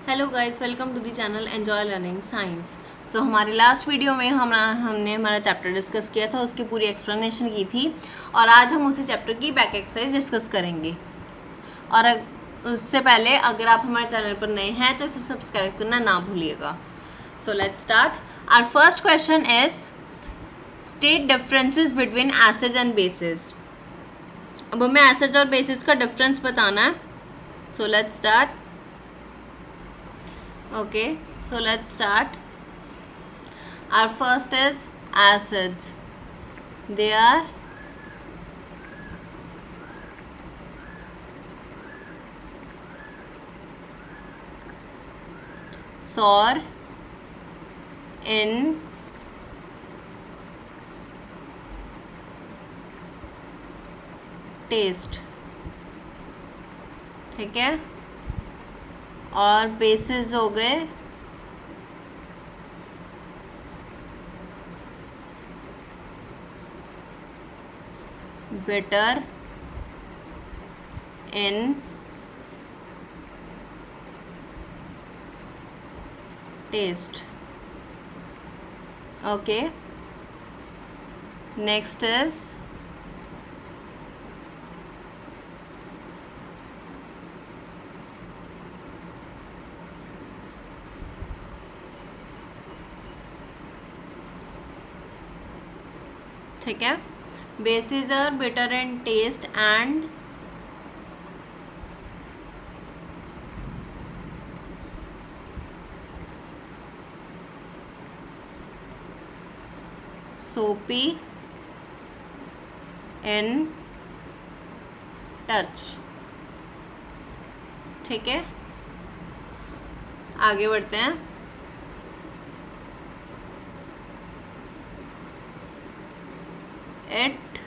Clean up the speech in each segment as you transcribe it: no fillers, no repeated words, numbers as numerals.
Hello guys, welcome to the channel enjoy learning science. So हमारे last video में हमने हमारा चैप्टर डिस्कस किया था, उसकी पूरी एक्सप्लेनेशन की थी और आज हम उसी चैप्टर की बैक एक्सरसाइज डिस्कस करेंगे। और उससे पहले अगर आप हमारे चैनल पर नए हैं तो इसे सब्सक्राइब करना ना भूलिएगा। So let's start. Our first question is state differences between acids and bases. अब हमें एसिड्स और बेसिस का डिफरेंस बताना है। So let's start. Okay, so let's start. Our first is acids. They are sour in taste. ठीक है, और basis हो गए bitter in taste. Okay, next is ठीक है, bases are bitter in taste and soapy in touch. ठीक है, आगे बढ़ते हैं। It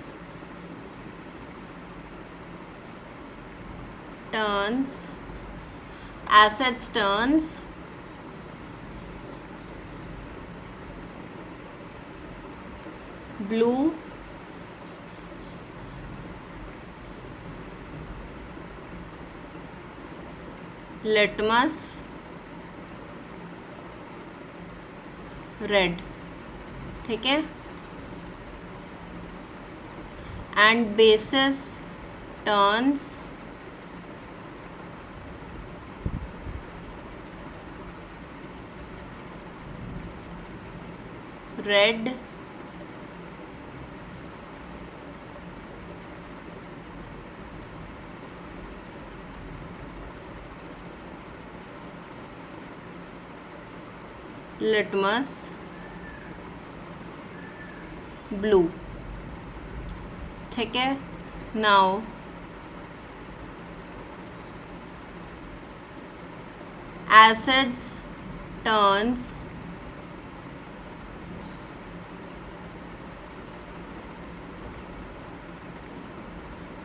turns acids turns blue litmus red. ठीक है, and basis turns red litmus blue. ठीक है, now acids turns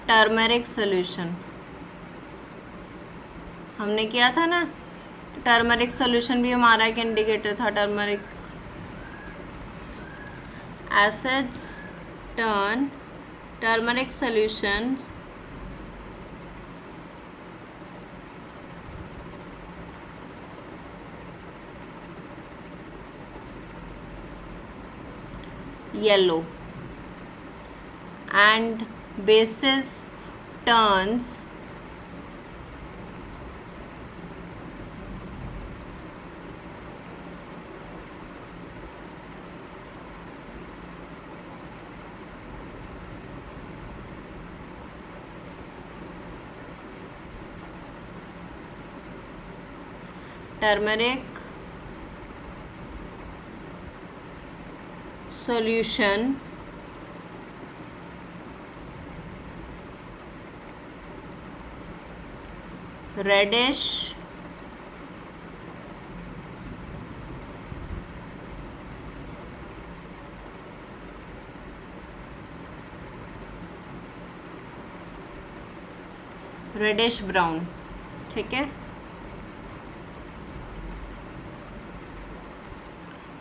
turmeric solution. हमने किया था ना, टर्मरिक सोल्यूशन भी हमारा एक इंडिकेटर था। Turmeric acids turn turmeric solutions yellow and basis turns turmeric solution reddish reddish brown. ठीक है,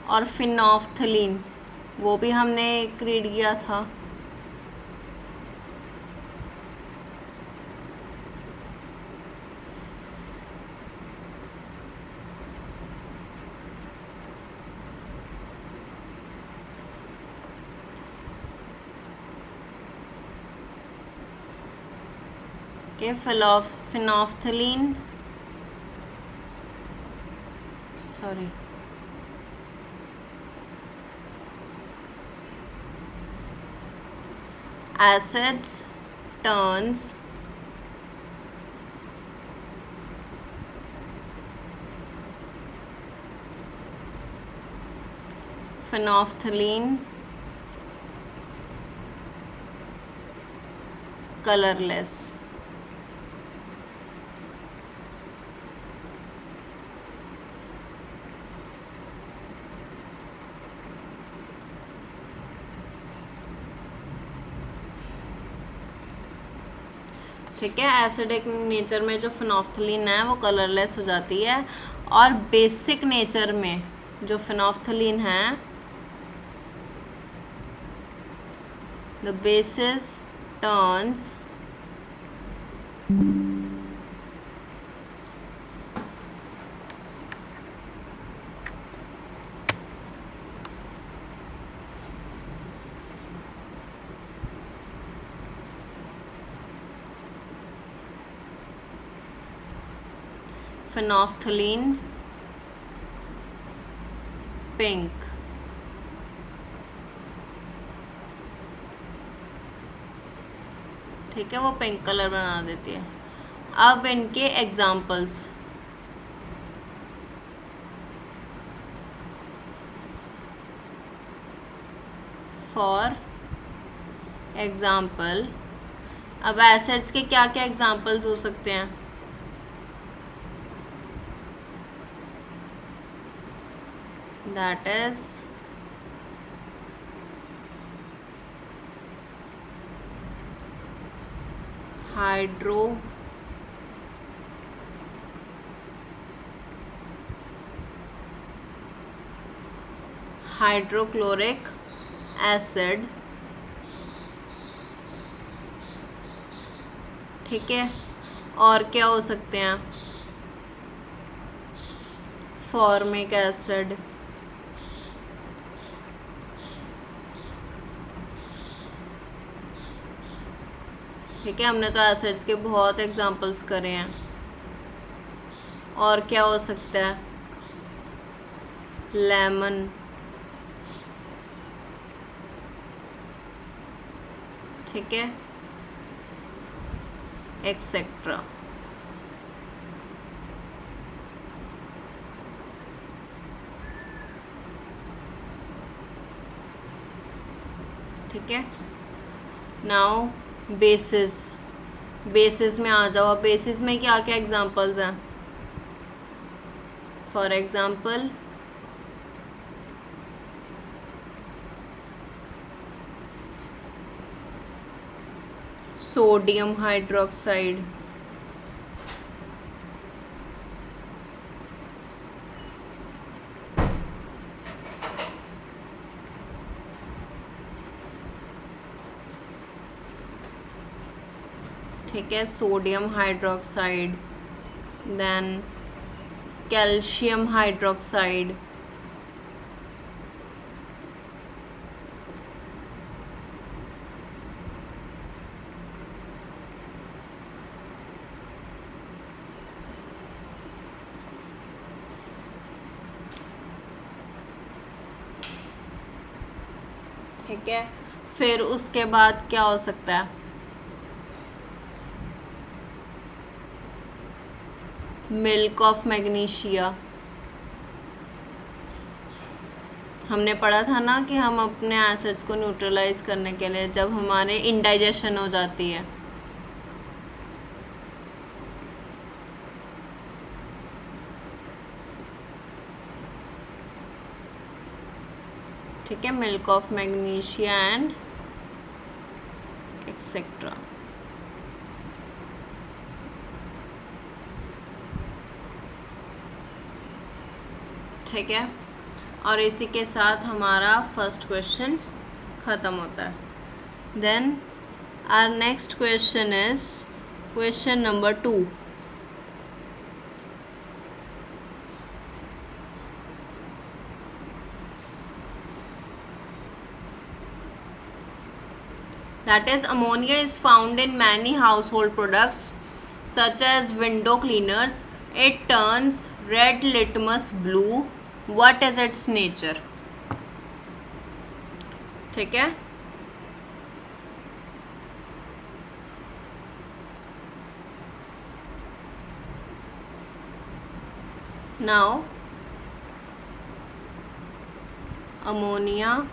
और फिनोफ्थलीन वो भी हमने एक रीड किया था। के phenolphthalein, sorry, acids turns phenolphthalein colorless. ठीक है, एसिडिक नेचर में जो फिनोफ्थलीन है वो कलरलेस हो जाती है, और बेसिक नेचर में जो फिनोफ्थलीन है, the basis turns phenolphthalein pink. ठीक है, वो पिंक कलर बना देती है। अब इनके एग्जाम्पल्स, फॉर एग्जाम्पल, अब एसिड्स के क्या क्या एग्जाम्पल्स हो सकते हैं? That is hydrochloric acid. ठीक है, और क्या हो सकते हैं? Formic acid. ठीक है, हमने तो एसिड्स के बहुत एग्जांपल्स करे हैं। और क्या हो सकता है? लेमन। ठीक है, एक्सेट्रा। ठीक है, नाउ बेसिस। बेसिस में आ जाओ। बेसिस में क्या क्या एग्जांपल्स हैं? For example, sodium hydroxide. ठीक है, sodium hydroxide. Then calcium hydroxide. ठीक है, फिर उसके बाद क्या हो सकता है? Milk of magnesia. हमने पढ़ा था ना कि हम अपने एसिड्स को न्यूट्रलाइज करने के लिए, जब हमारे इंडाइजेशन हो जाती है, ठीक है, milk of magnesia and etcetera. ठीक है, और इसी के साथ हमारा फर्स्ट क्वेश्चन ख़त्म होता है। Then our next question is question number 2। That is, ammonia is found in many household products. such as window cleaners. It turns red litmus blue. What is its nature? ठीक है. Now ammonia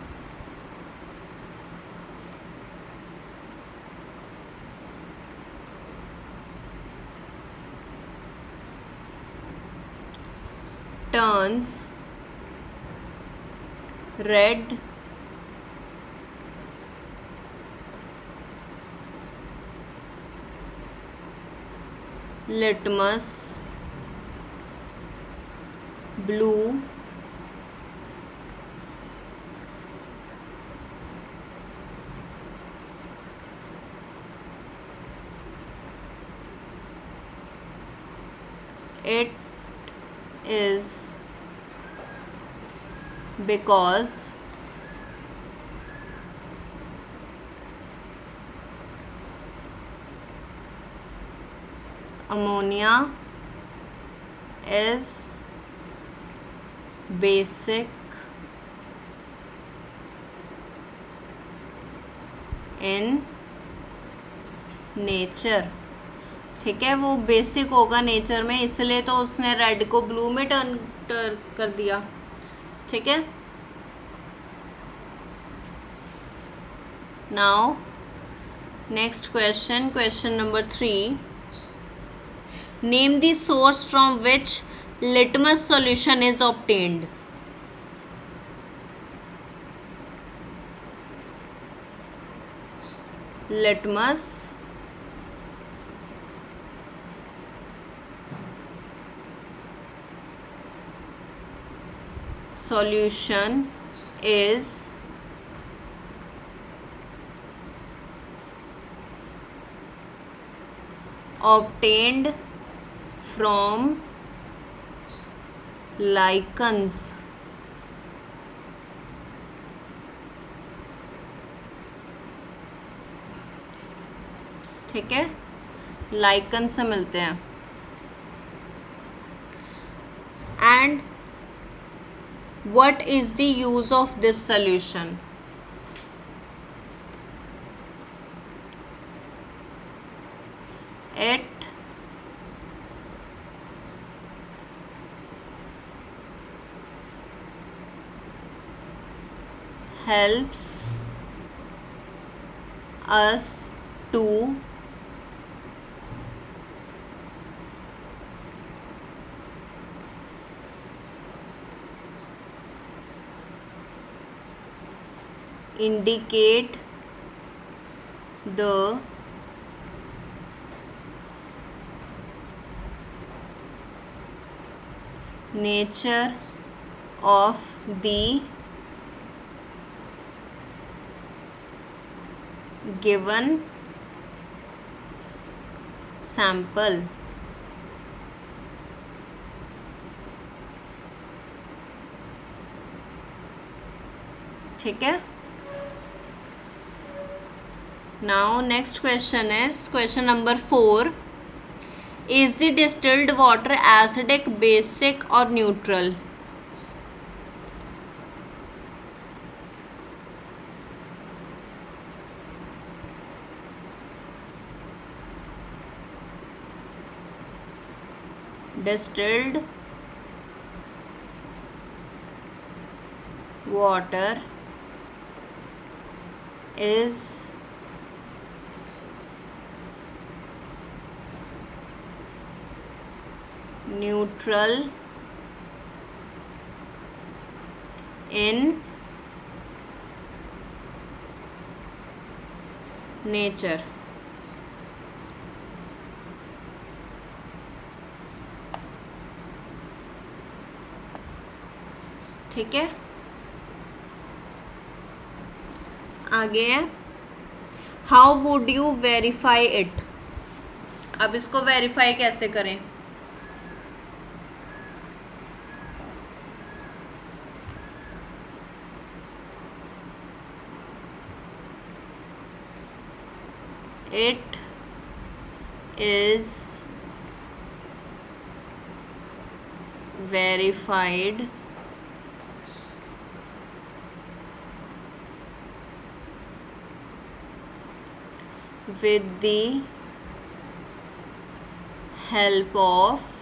turns red litmus blue it is because ammonia is basic in nature. ठीक है, वो basic होगा nature में, इसलिए तो उसने रेड को ब्लू में टर्न कर दिया. ठीक है. Now next question, question number 3. Name the source from which litmus solution is obtained. Litmus solution is obtained from lichens. ठीक है, लाइकन से मिलते हैं. And what is the use of this solution? It helps us to indicate the nature of the given sample. ठीक है. Now next question is question number 4. Is the distilled water acidic, basic और neutral? Distilled water is neutral in nature. ठीक है. आगे है how would you verify it. अब इसको verify कैसे करें? It is verified with the help of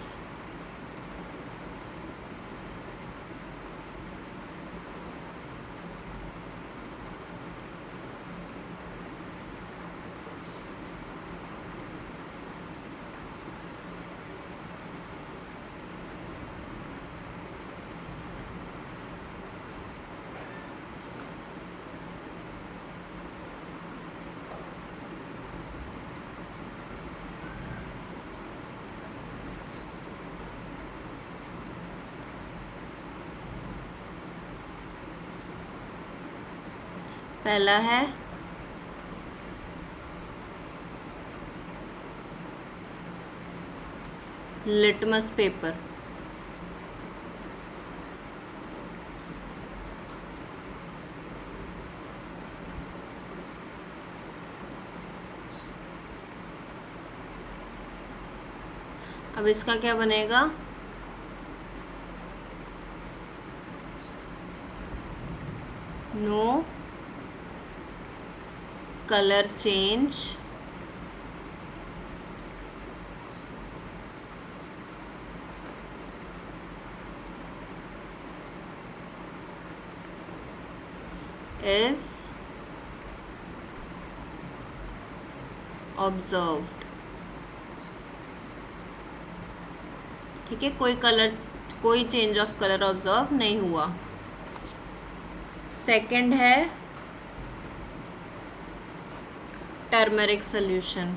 पहला है लिटमस पेपर, अब इसका क्या बनेगा? No colour change is observed। ठीक है, कोई चेंज ऑफ कलर ऑब्जर्व नहीं हुआ। सेकंड है टर्मरिक सॉल्यूशन,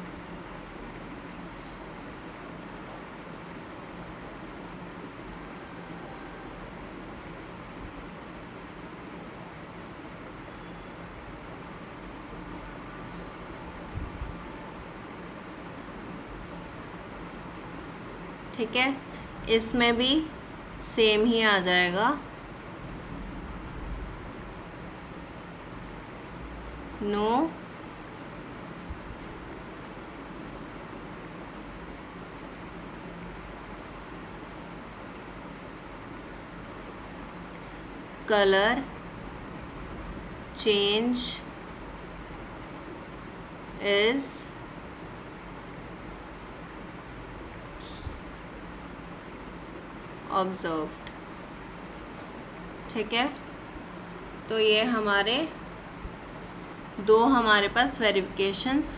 ठीक है, इसमें भी सेम ही आ जाएगा, no colour change is observed. ठीक है, तो ये हमारे पास वेरिफिकेशंस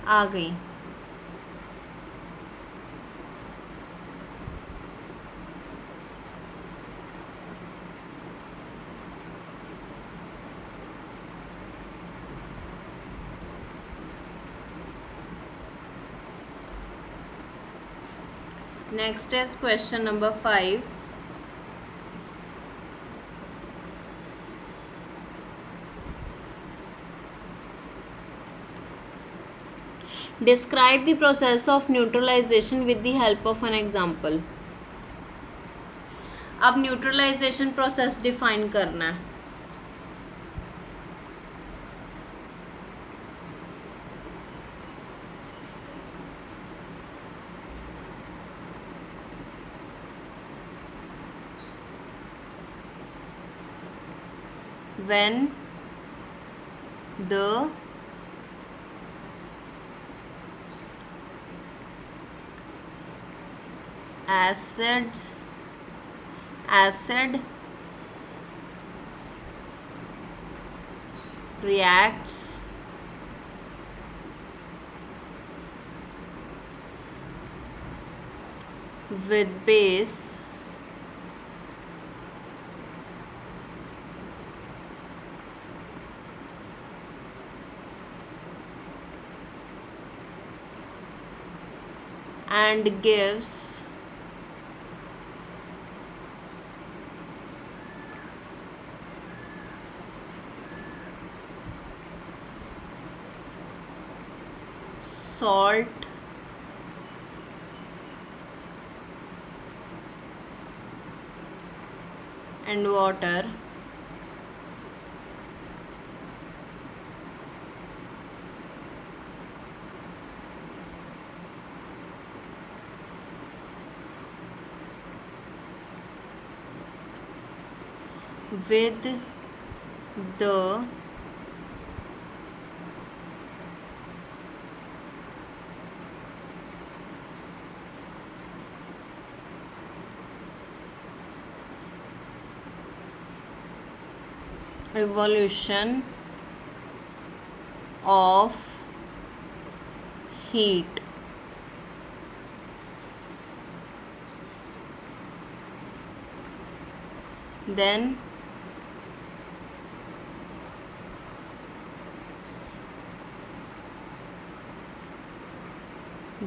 आ गई। Next is question number 5. Describe the process of neutralization with the help of an example. अब न्यूट्रलाइजेशन प्रोसेस डिफाइन करना है। When the acid reacts with base, and gives salt and water, with the evolution of heat. Then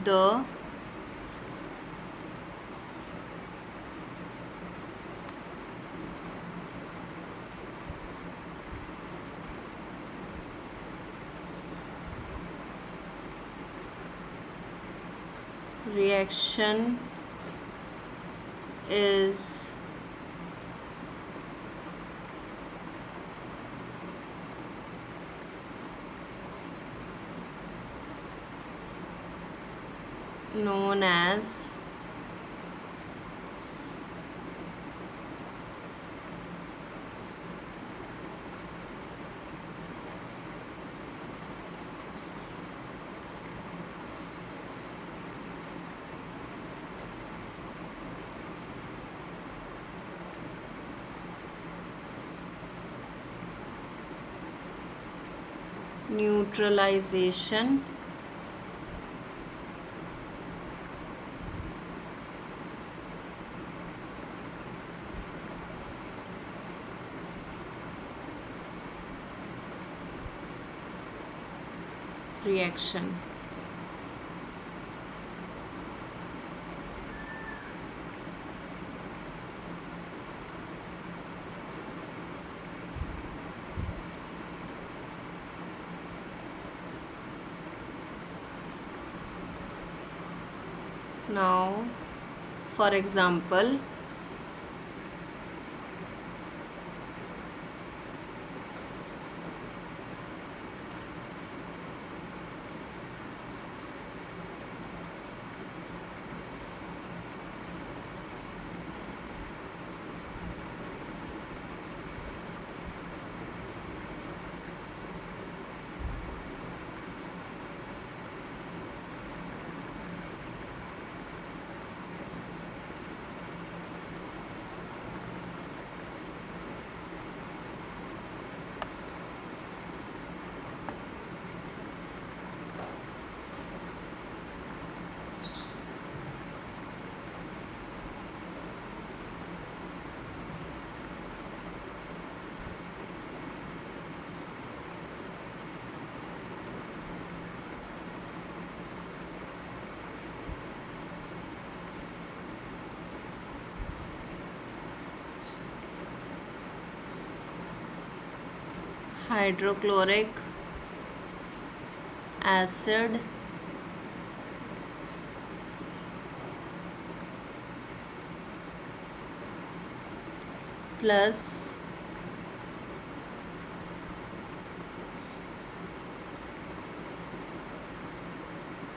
the reaction is known as neutralization reaction. Now, for example, hydrochloric acid plus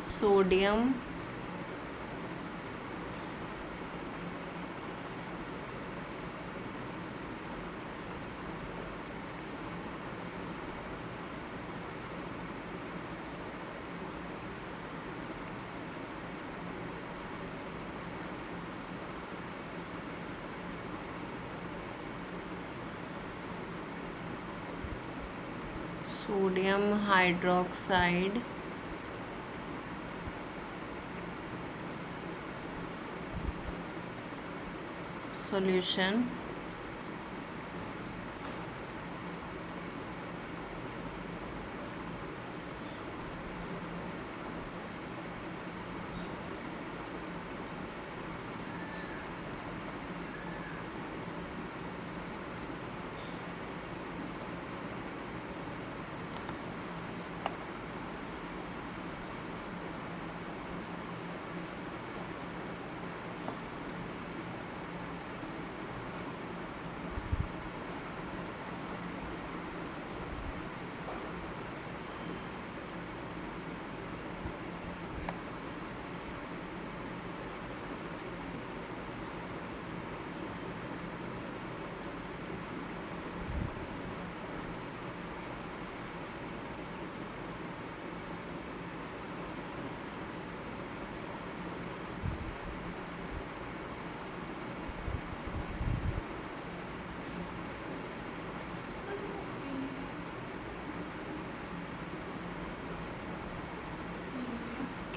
sodium sodium hydroxide solution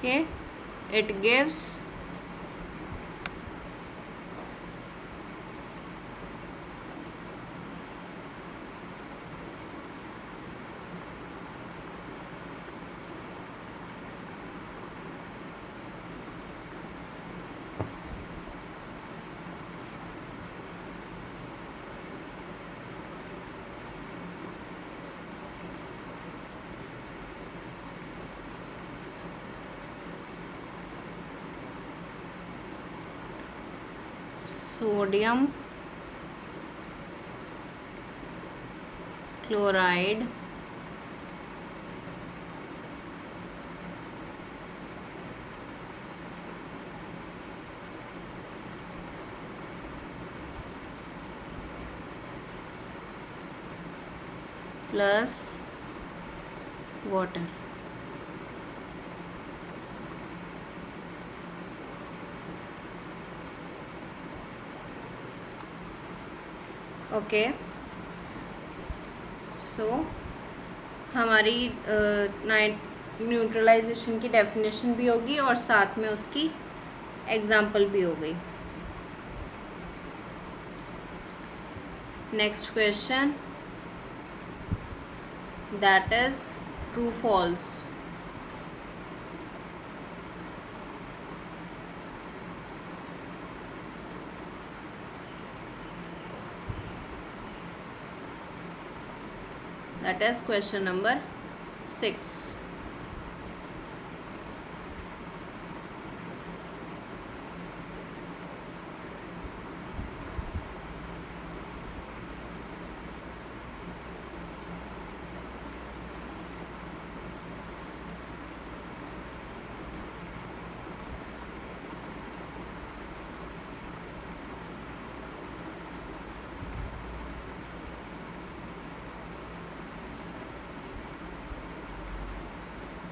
Okay, it gives sodium chloride plus water. Okay, so हमारी नाइट neutralisation की definition भी होगी और साथ में उसकी example भी हो गई. Next question, that is true false. That is question number 6.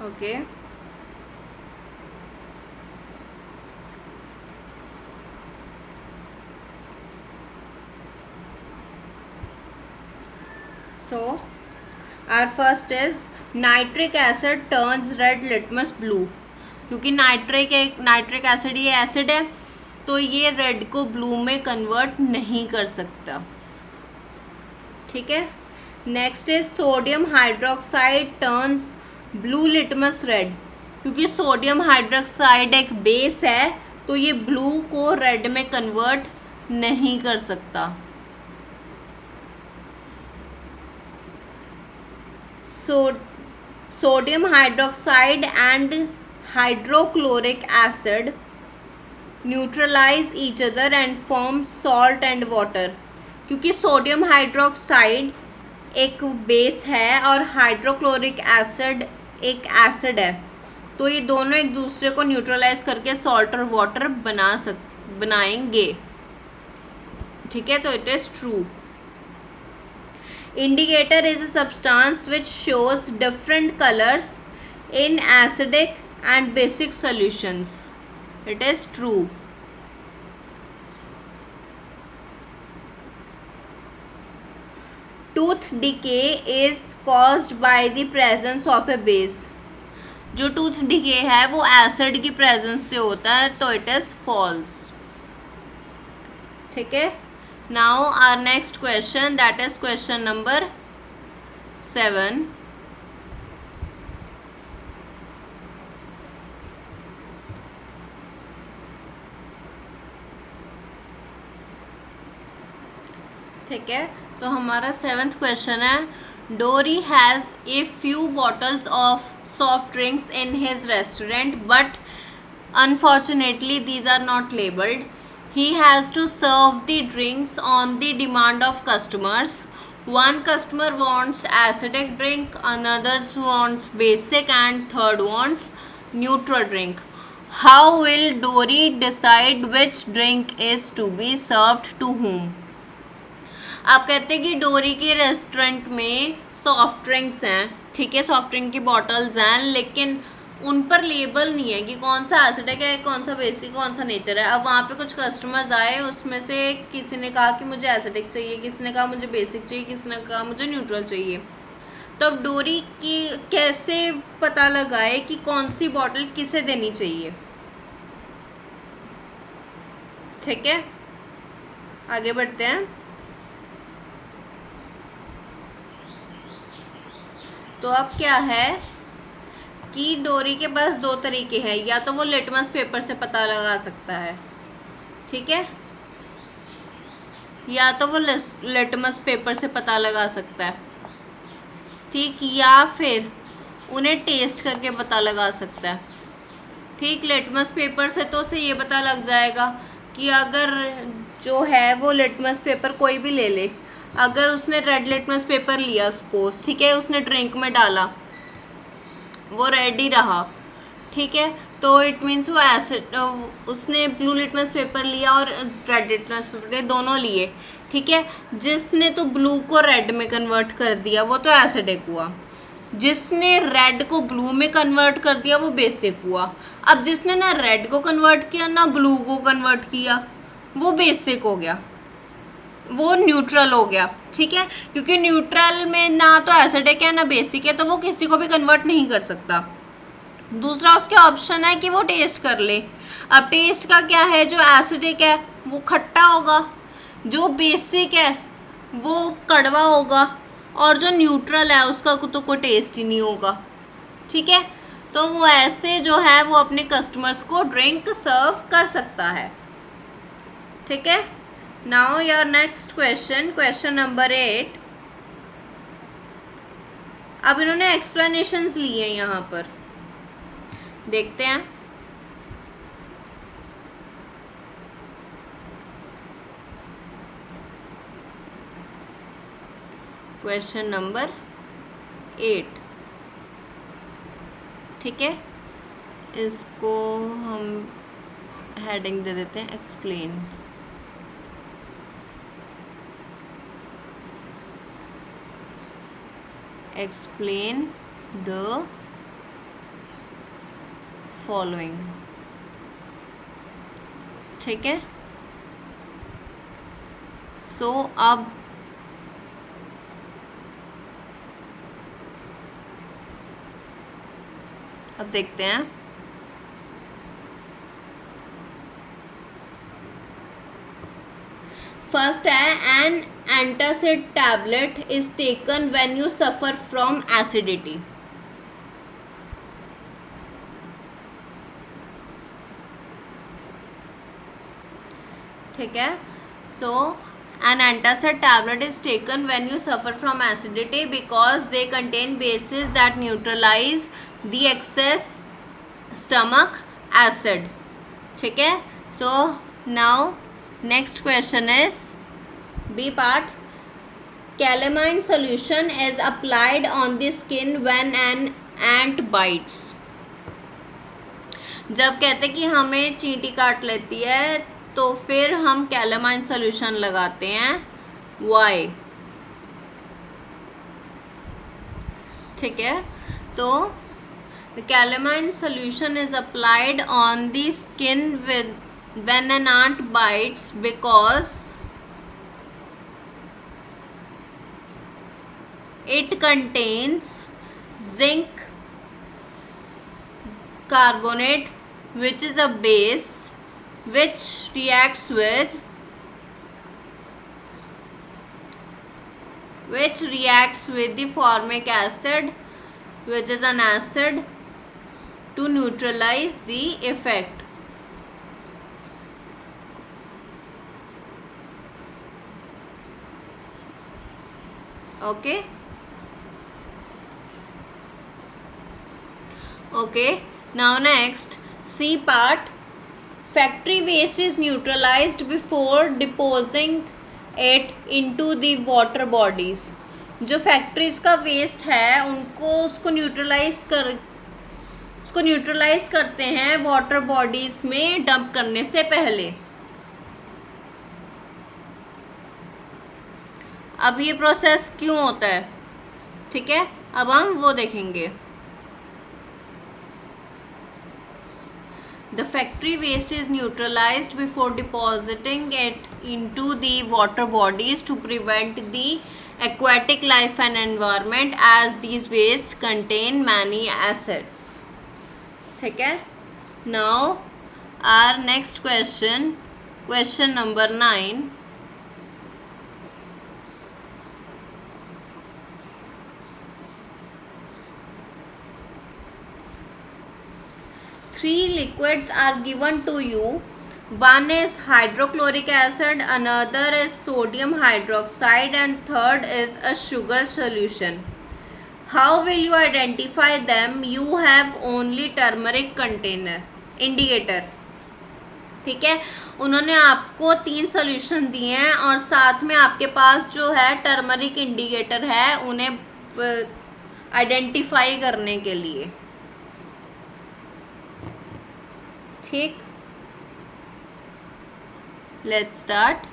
Okay. So our first is nitric acid turns red litmus blue. क्योंकि नाइट्रिक एसिड ये एसिड है तो ये रेड को ब्लू में कन्वर्ट नहीं कर सकता. ठीक है. Next is sodium hydroxide turns blue litmus red. क्योंकि सोडियम हाइड्रोक्साइड एक बेस है तो ये ब्लू को रेड में कन्वर्ट नहीं कर सकता. Sodium hydroxide and hydrochloric acid neutralize each other and form salt and water. क्योंकि सोडियम हाइड्रोक्साइड एक बेस है और हाइड्रोक्लोरिक एसिड एक एसिड है तो ये दोनों एक दूसरे को न्यूट्रलाइज करके सॉल्ट और वाटर बनाएंगे. ठीक है, तो it is true. Indicator is a substance which shows different colours in acidic and basic solutions. It is true. Tooth decay is caused by the presence of a base. जो tooth decay है वो acid की presence से होता है तो it is false. ठीक है. Now our next question, that is question number 7. ठीक है, तो हमारा 7th क्वेश्चन है, Dori has a few bottles of soft drinks in his restaurant but unfortunately these are not labelled. He has to serve the drinks on the demand of customers. One customer wants acidic drink, another wants basic and third wants neutral drink. How will Dory decide which drink is to be served to whom? आप कहते हैं कि डोरी के restaurant में soft drinks हैं. ठीक है, सॉफ्ट ड्रिंक की बॉटल्स हैं लेकिन उन पर लेबल नहीं है कि कौन सा एसिडिक है, कौन सा बेसिक, कौन सा नेचर है. अब वहाँ पे कुछ कस्टमर्स आए, उसमें से किसी ने कहा कि मुझे एसिडिक चाहिए, किसी ने कहा मुझे बेसिक चाहिए, किसी ने कहा मुझे न्यूट्रल चाहिए. तो अब डोरी की कैसे पता लगाए कि कौन सी बॉटल किसे देनी चाहिए। ठीक है, आगे बढ़ते हैं। तो अब क्या है कि डोरी के पास दो तरीके हैं, या तो वो लिटमस पेपर से पता लगा सकता है, ठीक है, या तो वो लिटमस पेपर से पता लगा सकता है, ठीक, या फिर उन्हें टेस्ट करके पता लगा सकता है। ठीक, लिटमस पेपर से तो उसे ये पता लग जाएगा कि अगर जो है वो लिटमस पेपर कोई भी ले ले, अगर उसने रेड लिटमस पेपर लिया सपोज, ठीक है, उसने ड्रिंक में डाला, वो रेड ही रहा, ठीक है, तो इट मीन्स वो एसिड, उसने ब्लू लिटमस पेपर लिया और रेड लिटमस पेपर दोनों लिए, ठीक है, जिसने तो ब्लू को रेड में कन्वर्ट कर दिया वो तो एसिडिक हुआ, जिसने रेड को ब्लू में कन्वर्ट कर दिया वो बेसिक हुआ। अब जिसने ना रेड को कन्वर्ट किया ना ब्लू को कन्वर्ट किया वो बेसिक हो गया, वो न्यूट्रल हो गया, ठीक है, क्योंकि न्यूट्रल में ना तो एसिडिक है ना बेसिक है, तो वो किसी को भी कन्वर्ट नहीं कर सकता। दूसरा उसके ऑप्शन है कि वो टेस्ट कर ले। अब टेस्ट का क्या है, जो एसिडिक है वो खट्टा होगा, जो बेसिक है वो कड़वा होगा, और जो न्यूट्रल है उसका तो कोई टेस्ट ही नहीं होगा, ठीक है। तो वो ऐसे जो है वो अपने कस्टमर्स को ड्रिंक सर्व कर सकता है, ठीक है। Now your next question, question number 8। अब इन्होंने एक्सप्लेनेशंस लिए हैं, यहाँ पर देखते हैं। क्वेश्चन नंबर 8, ठीक है, इसको हम हेडिंग दे देते हैं एक्सप्लेन। एक्सप्लेन द फॉलोइंग, ठीक है। सो अब देखते हैं। फर्स्ट है, an antacid tablet is taken when you suffer from acidity. ठीक है, सो an antacid tablet is taken when you suffer from acidity because they contain bases that neutralize the excess stomach acid, ठीक है। so now next question is B part, calamine solution is applied on the skin when an ant bites। जब कहते कि हमें चींटी काट लेती है तो फिर हम कैलामाइन सोल्यूशन लगाते हैं, वाई, ठीक है। तो calamine solution is applied on the skin with when an ant bites because it contains zinc carbonate, which is a base which reacts with the formic acid, which is an acid, to neutralize the effect. Okay, now next C part, factory waste is neutralized before depositing it into the water bodies। जो factories का waste है उसको neutralise करते हैं water bodies में dump करने से पहले। अब ये प्रोसेस क्यों होता है, ठीक है, अब हम वो देखेंगे। The factory waste is neutralized before depositing it into the water bodies to prevent the aquatic life and environment as these wastes contain many acids. ठीक है. Now our next question, question number 9. Three liquids are given to you. One is hydrochloric acid, another is sodium hydroxide, and third is a sugar solution. How will you identify them? You have only turmeric indicator. ठीक है, उन्होंने आपको 3 solution दिए हैं और साथ में आपके पास जो है टर्मरिक इंडिकेटर है उन्हें आइडेंटिफाई करने के लिए. ठीक, लेट्स स्टार्ट.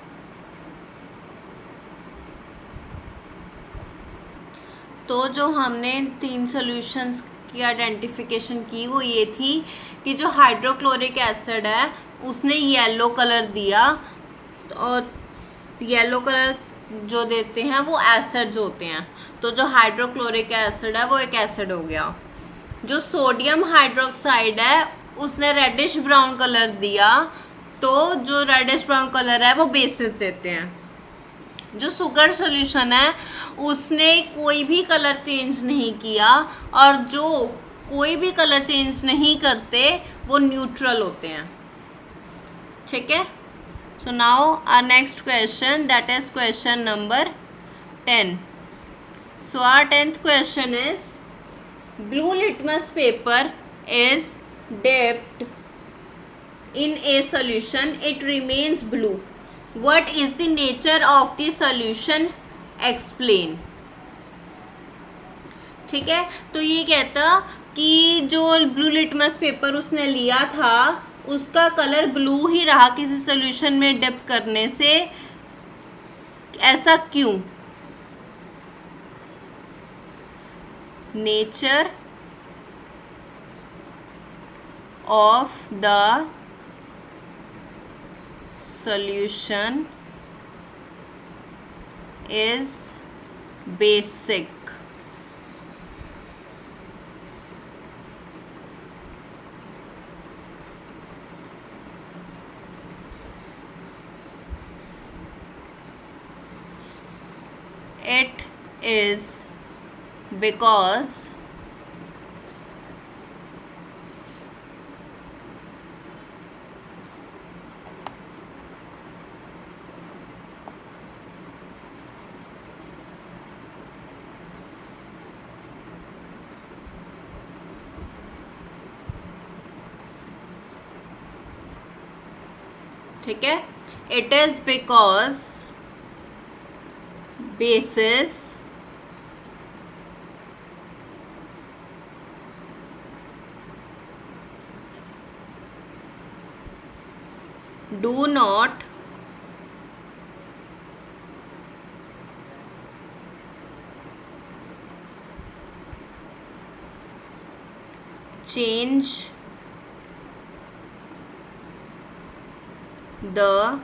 तो जो हमने 3 सॉल्यूशंस की आइडेंटिफिकेशन की वो ये थी कि जो हाइड्रोक्लोरिक एसिड है उसने येलो कलर दिया, और येलो कलर जो देते हैं वो एसिड्स होते हैं. तो जो हाइड्रोक्लोरिक एसिड है वो एक एसिड हो गया. जो सोडियम हाइड्रोक्साइड है उसने रेडिश ब्राउन कलर दिया, तो जो रेडिश ब्राउन कलर है वो बेसिस देते हैं. जो शुगर सॉल्यूशन है उसने कोई भी कलर चेंज नहीं किया, और जो कोई भी कलर चेंज नहीं करते वो न्यूट्रल होते हैं. ठीक है. So now our next question, that is question number 10. So our 10th question is, blue litmus paper is dipped in a solution, it remains blue. What is the nature of the solution? Explain. ठीक है, तो ये कहता कि जो blue litmus paper उसने लिया था उसका कलर ब्लू ही रहा किसी सोल्यूशन में डिप करने से. ऐसा क्यों? Nature of the solution is basic. It is because ठीक है, it is because bases do not change the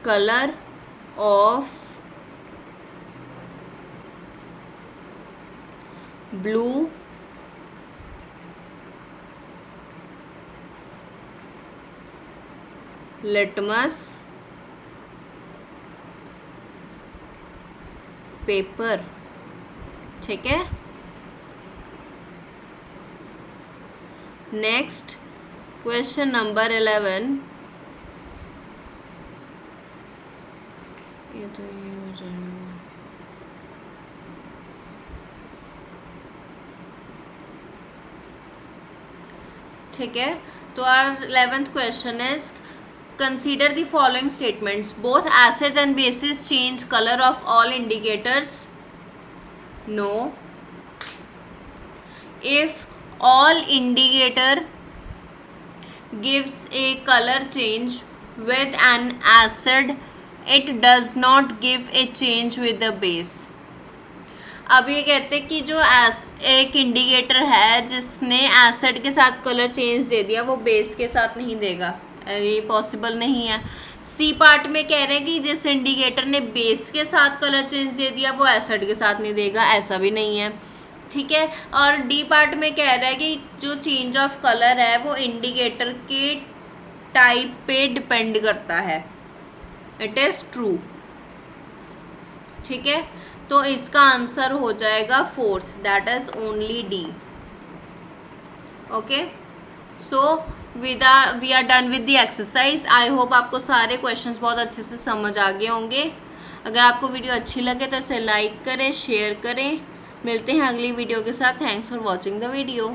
color of blue litmus paper. ठीक है, नेक्स्ट क्वेश्चन नंबर 11. ये तो ये हो जाएगा. ठीक है, तो our 11th question is, consider the following statements. Both acids and bases change color of all indicators. No. If all indicator gives a color change with an acid it does not give a change with the base. अब ये कहते हैं कि जो एक indicator है जिसने acid के साथ कलर चेंज दे दिया वो बेस के साथ नहीं देगा, ये पॉसिबल नहीं है। सी पार्ट में कह रहे हैं कि जिस इंडिकेटर ने बेस के साथ कलर चेंज दे दिया वो एसिड के साथ नहीं देगा, ऐसा भी नहीं है, ठीक है। और डी पार्ट में कह रहा है कि जो चेंज ऑफ कलर है वो इंडिकेटर के टाइप पे डिपेंड करता है, इट इज़ ट्रू, ठीक है। तो इसका आंसर हो जाएगा fourth, that is only D. Okay, so we are done with the exercise. I hope आपको सारे क्वेश्चंस बहुत अच्छे से समझ आ गए होंगे। अगर आपको वीडियो अच्छी लगे तो इसे लाइक करें, शेयर करें। मिलते हैं अगली वीडियो के साथ। Thanks for watching the video.